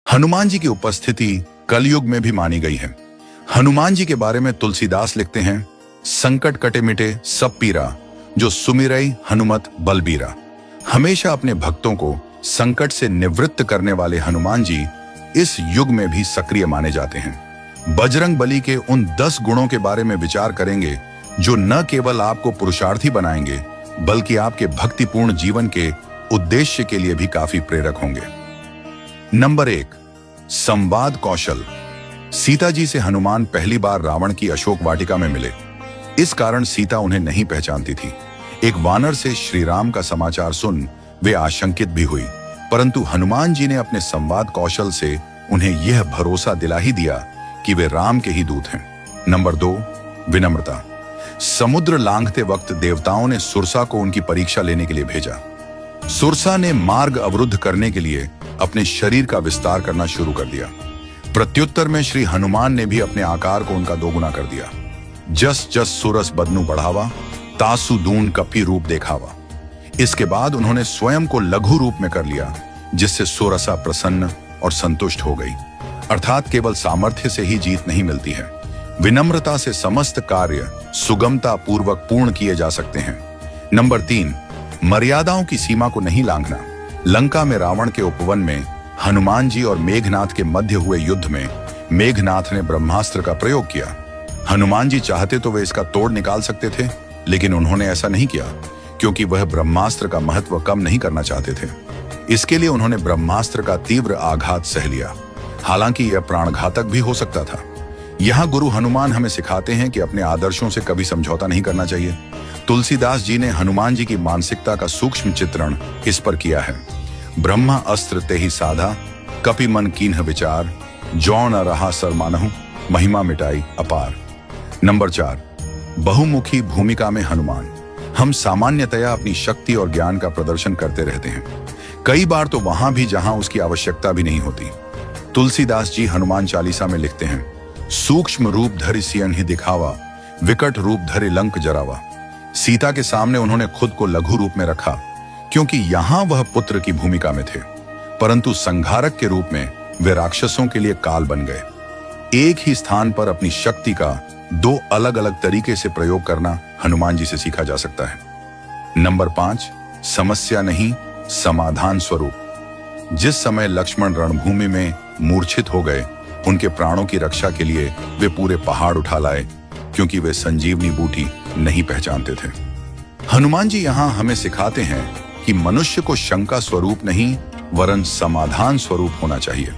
हनुमान जी की उपस्थिति कलयुग में भी मानी गई है। हनुमान जी के बारे में तुलसीदास लिखते हैं, संकट कटे मिटे सब पीरा, जो सुमिरई हनुमत बलबीरा। हमेशा अपने भक्तों को संकट से निवृत्त करने वाले हनुमान जी इस युग में भी सक्रिय माने जाते हैं। बजरंग बली के उन 10 गुणों के बारे में विचार करेंगे जो न केवल आपको पुरुषार्थी बनाएंगे बल्कि आपके भक्तिपूर्ण जीवन के उद्देश्य के लिए भी काफी प्रेरक होंगे। नंबर 1, संवाद कौशल। सीता जी से हनुमान पहली बार रावण की अशोक वाटिका में मिले। इस कारण सीता उन्हें नहीं पहचानती थी। एक वानर से श्री राम का समाचार सुन वे आशंकित भी हुई, परंतु हनुमान जी ने अपने संवाद कौशल से उन्हें यह भरोसा दिला ही दिया कि वे राम के ही दूत हैं। नंबर 2, विनम्रता। समुद्र लांघते वक्त देवताओं ने सुरसा को उनकी परीक्षा लेने के लिए भेजा। सुरसा ने मार्ग अवरुद्ध करने के लिए अपने शरीर का विस्तार करना शुरू कर दिया। प्रत्युत्तर में श्री हनुमान ने भी अपने आकार को उनका दोगुना कर दिया। जस जस सुरस बदनु बढ़ावा, तासु दून कपी रूप देखावा। इसके बाद उन्होंने स्वयं को लघु रूप में कर लिया, जिससे सुरसा प्रसन्न और संतुष्ट हो गई। अर्थात केवल सामर्थ्य से ही जीत नहीं मिलती है, विनम्रता से समस्त कार्य सुगमता पूर्वक पूर्ण किए जा सकते हैं। नंबर 3, मर्यादाओं की सीमा को नहीं लांघना। लंका में रावण के उपवन में हनुमान जी और मेघनाथ के मध्य हुए युद्ध में मेघनाथ ने ब्रह्मास्त्र का प्रयोग किया। हनुमान जी चाहते तो वे इसका तोड़ निकाल सकते थे, लेकिन उन्होंने ऐसा नहीं किया क्योंकि वह ब्रह्मास्त्र का महत्व कम नहीं करना चाहते थे। इसके लिए उन्होंने ब्रह्मास्त्र का तीव्र आघात सह लिया, हालांकि यह प्राणघातक भी हो सकता था। यहाँ गुरु हनुमान हमें सिखाते हैं कि अपने आदर्शों से कभी समझौता नहीं करना चाहिए। तुलसीदास जी ने हनुमान जी की मानसिकता का सूक्ष्म चित्रण इस पर किया है। ब्रह्मा अस्त्र ते ही साधा, कपि मन कीन्ह विचार, जौ न रहा सर मानहु, महिमा मिटाई अपार। नंबर 4, बहुमुखी भूमिका में हनुमान। हम सामान्यतया अपनी शक्ति और ज्ञान का प्रदर्शन करते रहते हैं, कई बार तो वहां भी जहां उसकी आवश्यकता भी नहीं होती। तुलसीदास जी हनुमान चालीसा में लिखते हैं, सूक्ष्म रूप धरि सियन ही दिखावा, विकट रूप धरि लंक जरावा। सीता के सामने उन्होंने खुद को लघु रूप में रखा क्योंकि यहां वह पुत्र की भूमिका में थे, परंतु संहारक के रूप में वे राक्षसों के लिए काल बन गए। एक ही स्थान पर अपनी शक्ति का 2 अलग अलग तरीके से प्रयोग करना हनुमान जी से सीखा जा सकता है। नंबर 5, समस्या नहीं समाधान स्वरूप। जिस समय लक्ष्मण रणभूमि में मूर्छित हो गए, उनके प्राणों की रक्षा के लिए वे पूरे पहाड़ उठा लाए क्योंकि वे संजीवनी बूटी नहीं पहचानते थे। हनुमान जी यहाँ हमें सिखाते हैं कि मनुष्य को शंका स्वरूप नहीं वरन समाधान स्वरूप होना चाहिए।